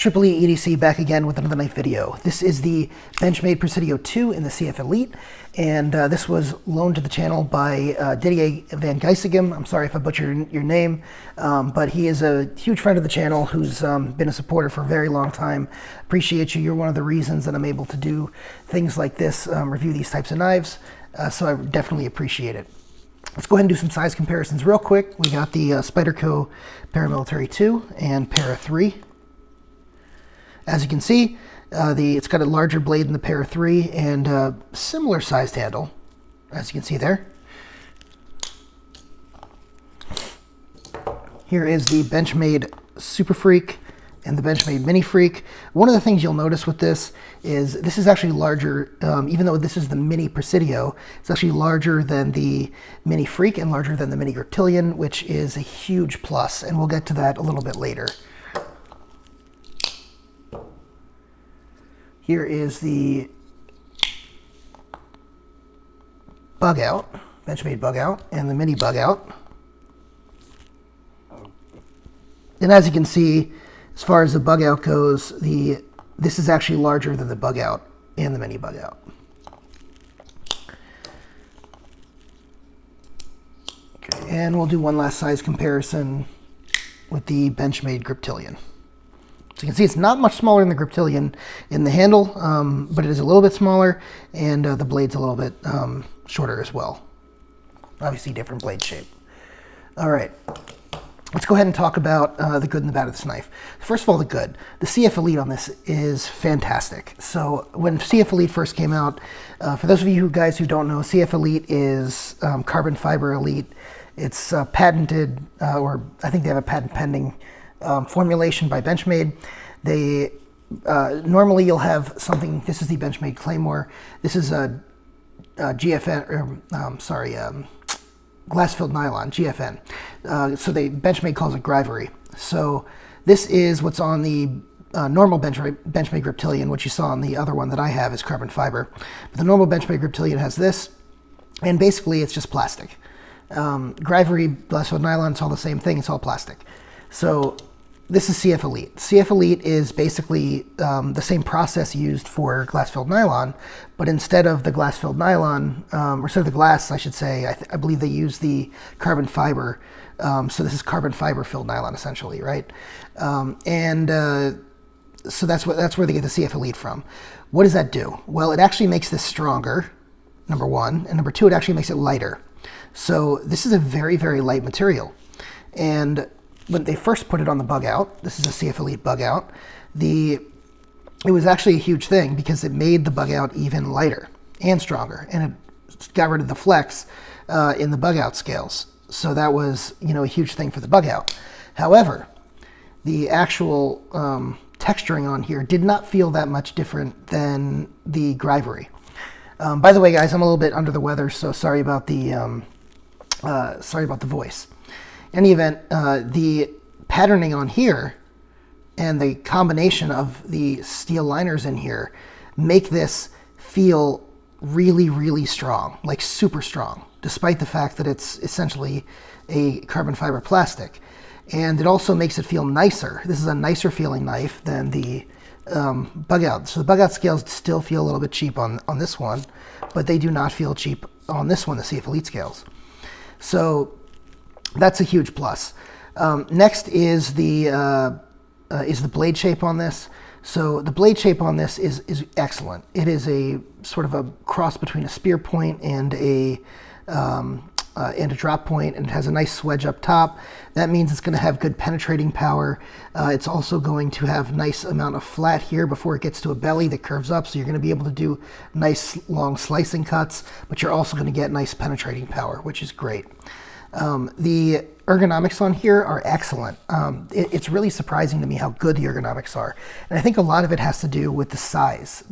Triple E EDC back again with another knife video. This is the Benchmade Presidio II in the CF Elite, and this was loaned to the channel by Didier Van Geisigem. I'm sorry if I butchered your name, but he is a huge friend of the channel who's been a supporter for a very long time. Appreciate you. You're one of the reasons that I'm able to do things like this, review these types of knives, so I definitely appreciate it. Let's go ahead and do some size comparisons real quick. We got the Spyderco Para 2 and Para 3. As you can see, it's got a larger blade than the Para 3 and a similar sized handle, as you can see there. Here is the Benchmade Super Freak and the Benchmade Mini Freak. One of the things you'll notice with this is actually larger, even though this is the Mini Presidio, it's actually larger than the Mini Freak and larger than the Mini Griptilian, which is a huge plus, and we'll get to that a little bit later. Here is the Bugout, Benchmade Bugout, and the Mini Bugout. And as you can see, as far as the Bugout goes, this is actually larger than the Bugout and the Mini Bugout. Okay, and we'll do one last size comparison with the Benchmade Griptilian. So you can see it's not much smaller than the Griptilian in the handle, but it is a little bit smaller, and the blade's a little bit shorter as well. Obviously different blade shape. All right, let's go ahead and talk about the good and the bad of this knife. First of all, the good. The CF Elite on this is fantastic. So when CF Elite first came out, for those of you guys who don't know, CF Elite is carbon fiber elite. It's patented, or I think they have a patent pending, formulation by Benchmade. They normally you'll have something. This is the Benchmade Claymore. This is a GFN, glass-filled nylon, GFN. So Benchmade calls it Grivery. So this is what's on the normal Benchmade Griptilian, which you saw on the other one that I have is carbon fiber. But the normal Benchmade Griptilian has this, and basically it's just plastic. Grivery, glass-filled nylon, it's all the same thing. It's all plastic. So this is CF Elite. CF Elite is basically the same process used for glass-filled nylon, but instead of the glass-filled nylon, or instead of the glass, I should say, I believe they use the carbon fiber. So this is carbon fiber-filled nylon, essentially, right? So that's where they get the CF Elite from. What does that do? Well, it actually makes this stronger, number one, and number two, it actually makes it lighter. So this is a very, very light material, and when they first put it on the Bugout, this is a CF Elite Bugout, it was actually a huge thing because it made the Bugout even lighter and stronger, and it got rid of the flex in the Bugout scales. So that was, a huge thing for the Bugout. However, the actual texturing on here did not feel that much different than the Grivery. By the way, guys, I'm a little bit under the weather, so sorry about the voice. In any event, the patterning on here and the combination of the steel liners in here make this feel really, really strong, like super strong, despite the fact that it's essentially a carbon fiber plastic. And it also makes it feel nicer. This is a nicer feeling knife than the Bugout. So the Bugout scales still feel a little bit cheap on this one, but they do not feel cheap on this one, the CF Elite scales. So that's a huge plus. Next is the blade shape on this. So the blade shape on this is excellent. It is a sort of a cross between a spear point and a drop point, and it has a nice swedge up top. That means it's going to have good penetrating power. It's also going to have nice amount of flat here before it gets to a belly that curves up, so you're going to be able to do nice long slicing cuts, but you're also going to get nice penetrating power, which is great. The ergonomics on here are excellent. It's really surprising to me how good the ergonomics are. And I think a lot of it has to do with the size.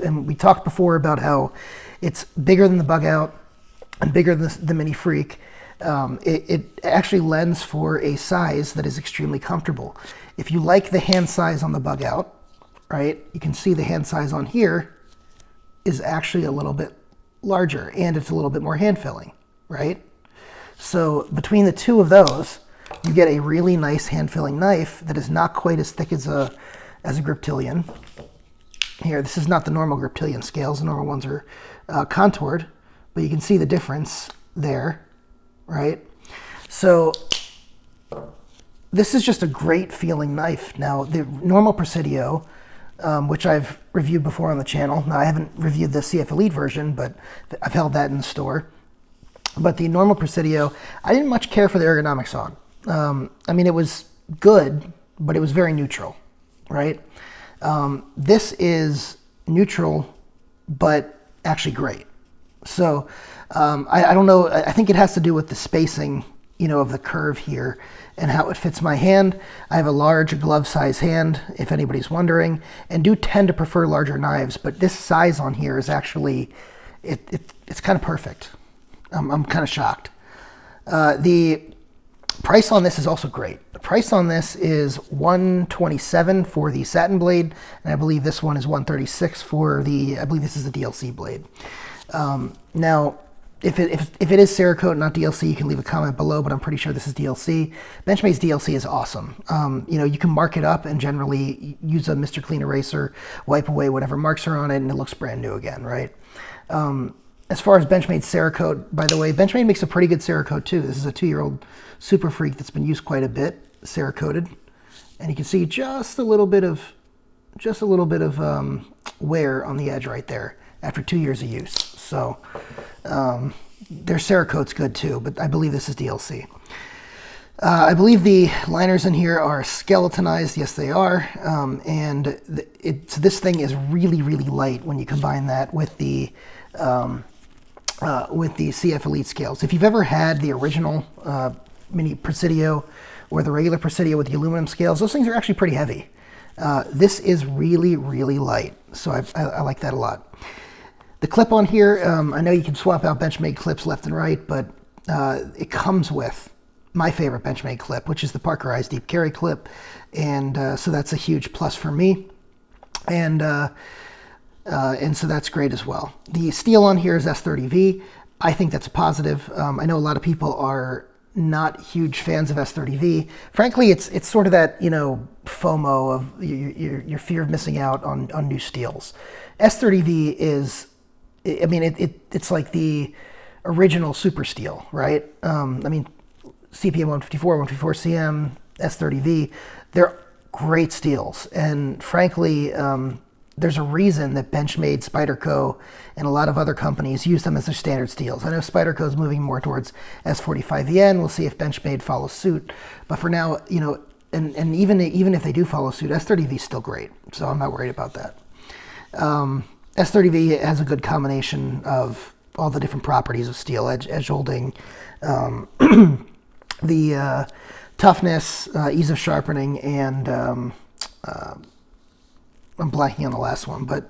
And we talked before about how it's bigger than the Bugout and bigger than the Mini Freak. It actually lends for a size that is extremely comfortable. If you like the hand size on the Bugout, right, you can see the hand size on here is actually a little bit larger, and it's a little bit more hand-filling, right? So between the two of those, you get a really nice hand-filling knife that is not quite as thick as a as a Griptilian. Here, this is not the normal Griptilian scales. The normal ones are contoured, but you can see the difference there, right? So this is just a great feeling knife. Now, the normal Presidio, which I've reviewed before on the channel. Now, I haven't reviewed the CF Elite version, but I've held that in the store. But the normal Presidio, I didn't much care for the ergonomics on. I mean, it was good, but it was very neutral, right? This is neutral, but actually great. So I don't know, I think it has to do with the spacing, you know, of the curve here and how it fits my hand. I have a large glove size hand, if anybody's wondering, and do tend to prefer larger knives, but this size on here is actually, it's kind of perfect. I'm kind of shocked. The price on this is also great. The price on this is $127 for the satin blade, and I believe this one is $136 for the, I believe this is the DLC blade. Now, if it is Cerakote, not DLC, you can leave a comment below, but I'm pretty sure this is DLC. Benchmade's DLC is awesome. You know, you can mark it up and generally use a Mr. Clean eraser, wipe away whatever marks are on it, and it looks brand new again, right? As far as Benchmade Cerakote, by the way, Benchmade makes a pretty good Cerakote too. This is a 2-year-old Super Freak that's been used quite a bit, Cerakoted. And you can see just a little bit of wear on the edge right there after 2 years of use. So their Cerakote's good too, but I believe this is DLC. I believe the liners in here are skeletonized. Yes, they are. And this thing is really, really light when you combine that with the CF Elite scales. If you've ever had the original Mini Presidio or the regular Presidio with the aluminum scales, those things are actually pretty heavy. This is really, really light, so I like that a lot. The clip on here, I know you can swap out Benchmade clips left and right, but it comes with my favorite Benchmade clip, which is the Parkerized Deep Carry clip, and so that's a huge plus for me, and so that's great as well. The steel on here is S30V. I think that's a positive. I know a lot of people are not huge fans of S30V. Frankly, it's sort of that, you know, FOMO of your fear of missing out on new steels. S30V is, I mean, it's like the original super steel, right? I mean, CPM 154, 154CM, S30V, they're great steels. And frankly, there's a reason that Benchmade, Spyderco, and a lot of other companies use them as their standard steels. I know Spyderco is moving more towards S45VN. We'll see if Benchmade follows suit. But for now, you know, and even if they do follow suit, S30V is still great. So I'm not worried about that. S30V has a good combination of all the different properties of steel, edge holding, the toughness, ease of sharpening, and I'm blanking on the last one, but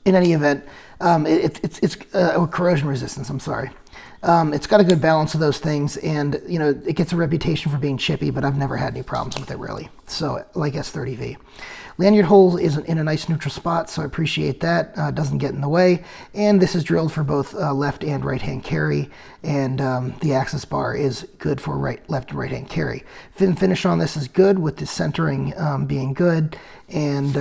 in any event, it's corrosion resistance. I'm sorry. It's got a good balance of those things, and you know, it gets a reputation for being chippy, but I've never had any problems with it really. So, like S30V. Lanyard hole is in a nice neutral spot, so I appreciate that. Doesn't get in the way, and this is drilled for both left and right hand carry, and the access bar is good for left and right hand carry. Fin finish on this is good, with the centering being good, and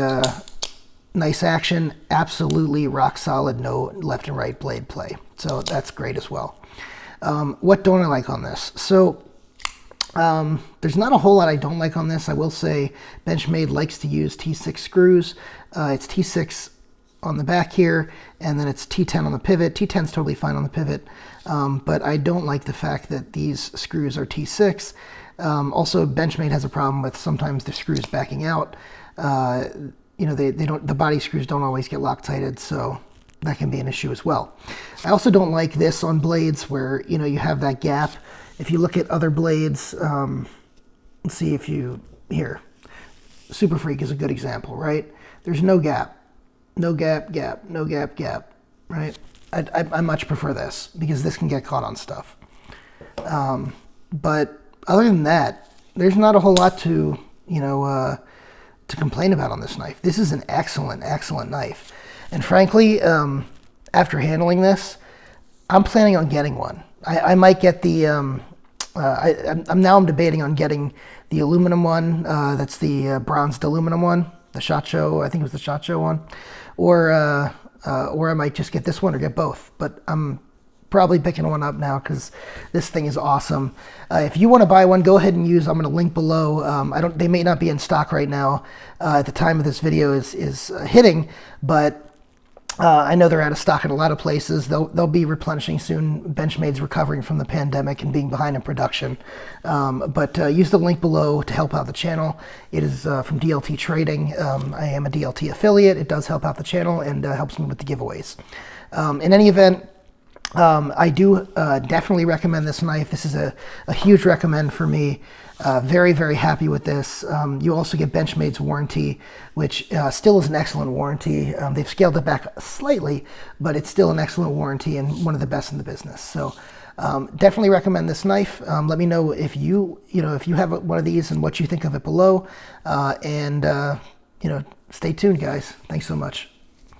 nice action. Absolutely rock solid, no left and right blade play, so that's great as well. What don't I like on this? So there's not a whole lot I don't like on this. I will say Benchmade likes to use T6 screws. It's T6 on the back here, and then it's T10 on the pivot. T10 is totally fine on the pivot, but I don't like the fact that these screws are T6. Also, Benchmade has a problem with sometimes the screws backing out. You know, the body screws don't always get Loctited, so that can be an issue as well. I also don't like this on blades where, you know, you have that gap. If you look at other blades, let's see if you, here, Super Freak is a good example, right? There's no gap, no gap, gap, no gap, gap, right? I much prefer this because this can get caught on stuff. But other than that, there's not a whole lot to, you know, to complain about on this knife. This is an excellent, excellent knife. And frankly, after handling this, I'm planning on getting one. I might get the I'm debating on getting the aluminum one. That's the bronzed aluminum one, the SHOT Show. I think it was the SHOT Show one, or I might just get this one or get both. But I'm probably picking one up now because this thing is awesome. If you want to buy one, go ahead and use. I'm going to link below. They may not be in stock right now at the time of this video is hitting, but I know they're out of stock in a lot of places. They'll be replenishing soon. Benchmade's recovering from the pandemic and being behind in production. But use the link below to help out the channel. It is from DLT Trading. I am a DLT affiliate. It does help out the channel and helps me with the giveaways. In any event, I do definitely recommend this knife. This is a huge recommend for me. Very, very happy with this. You also get Benchmade's warranty, which still is an excellent warranty. They've scaled it back slightly, but it's still an excellent warranty and one of the best in the business. So definitely recommend this knife. Let me know if you have one of these and what you think of it below. And stay tuned, guys. Thanks so much.